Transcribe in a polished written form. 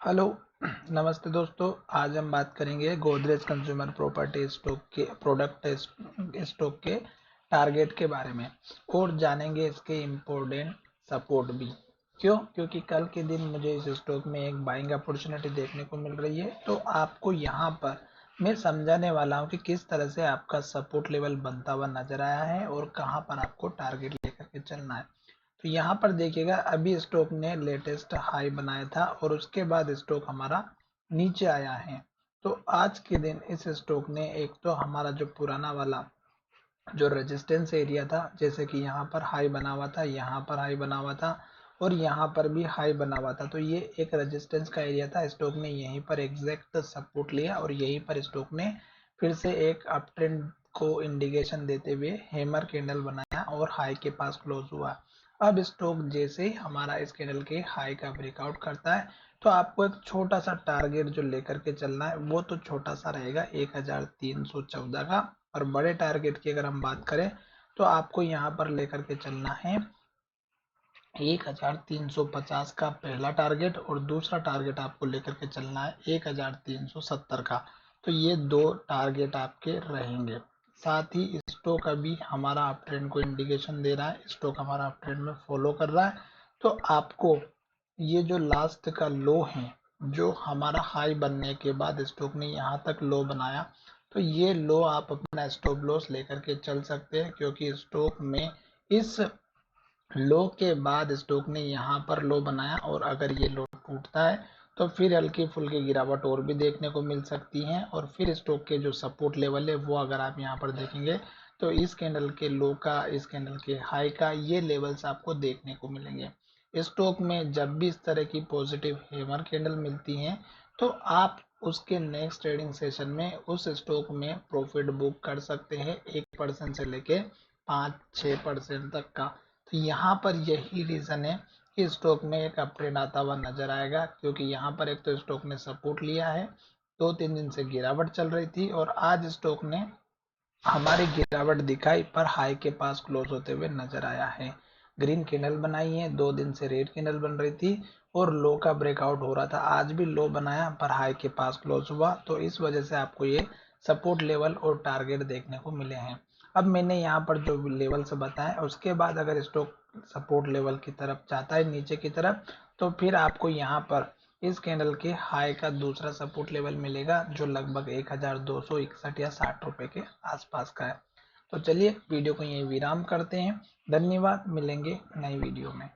Hello. नमस्ते दोस्तों। आज हम बात करेंगे गोदरेज कंज्यूमर प्रॉपर्टी स्टॉक के प्रोडक्ट स्टॉक के टारगेट के बारे में और जानेंगे इसके इम्पोर्टेंट सपोर्ट भी। क्योंकि कल के दिन मुझे इस स्टॉक में एक बाइंग अपॉर्चुनिटी देखने को मिल रही है, तो आपको यहाँ पर मैं समझाने वाला हूँ कि किस तरह से आपका सपोर्ट लेवल बनता हुआ नजर आया है और कहाँ पर आपको टारगेट लेकर के चलना है। तो यहाँ पर देखिएगा, अभी स्टॉक ने लेटेस्ट हाई बनाया था और उसके बाद स्टॉक हमारा नीचे आया है। तो आज के दिन इस स्टॉक ने एक तो हमारा जो पुराना वाला जो रेजिस्टेंस एरिया था, जैसे कि यहाँ पर हाई बना हुआ था, यहाँ पर हाई बना हुआ था और यहाँ पर भी हाई बना हुआ था, तो ये एक रेजिस्टेंस का एरिया था। स्टॉक ने यहीं पर एग्जैक्ट सपोर्ट लिया और यहीं पर स्टॉक ने फिर से एक अप ट्रेंड को इंडिकेशन देते हुए हैमर कैंडल बनाया और हाई के पास क्लोज हुआ। अब स्टॉक जैसे ही हमारा इस कैंडल के हाई का ब्रेकआउट करता है, तो आपको एक छोटा सा टारगेट जो लेकर के चलना है वो तो छोटा सा रहेगा 1314 का। और बड़े टारगेट की अगर हम बात करें तो आपको यहाँ पर लेकर के चलना है 1350 का पहला टारगेट और दूसरा टारगेट आपको लेकर के चलना है 1370 का। तो ये दो टारगेट आपके रहेंगे। साथ ही स्टॉक अभी हमारा अप ट्रेंड को इंडिकेशन दे रहा है, स्टॉक हमारा अप ट्रेंड में फॉलो कर रहा है। तो आपको ये जो लास्ट का लो है, जो हमारा हाई बनने के बाद स्टॉक ने यहाँ तक लो बनाया, तो ये लो आप अपना स्टॉप लॉस लेकर के चल सकते हैं, क्योंकि स्टॉक में इस लो के बाद स्टॉक ने यहाँ पर लो बनाया और अगर ये लो टूटता है तो फिर हल्की फुल्की गिरावट और भी देखने को मिल सकती है। और फिर स्टॉक के जो सपोर्ट लेवल है वो अगर आप यहाँ पर देखेंगे तो इस कैंडल के लो का, इस कैंडल के हाई का, ये लेवल्स आपको देखने को मिलेंगे। स्टॉक में जब भी इस तरह की पॉजिटिव हैमर कैंडल मिलती हैं तो आप उसके नेक्स्ट ट्रेडिंग सेशन में उस स्टॉक में प्रॉफिट बुक कर सकते हैं 1% से लेके 5-6% तक का। तो यहाँ पर यही रीजन है कि स्टॉक में एक अप ट्रेंड आता हुआ नजर आएगा, क्योंकि यहाँ पर एक तो स्टॉक ने सपोर्ट लिया है, 2-3 दिन से गिरावट चल रही थी और आज स्टॉक ने हमारी गिरावट दिखाई पर हाई के पास क्लोज होते हुए नजर आया है। ग्रीन कैंडल बनाई है, 2 दिन से रेड कैंडल बन रही थी और लो का ब्रेकआउट हो रहा था। आज भी लो बनाया पर हाई के पास क्लोज हुआ, तो इस वजह से आपको ये सपोर्ट लेवल और टारगेट देखने को मिले हैं। अब मैंने यहाँ पर जो लेवल से बताया, उसके बाद अगर स्टॉक सपोर्ट लेवल की तरफ जाता है नीचे की तरफ, तो फिर आपको यहाँ पर इस कैंडल के हाई का दूसरा सपोर्ट लेवल मिलेगा, जो लगभग 1261 या 60 रुपए के आसपास का है। तो चलिए वीडियो को यहीं विराम करते हैं। धन्यवाद, मिलेंगे नई वीडियो में।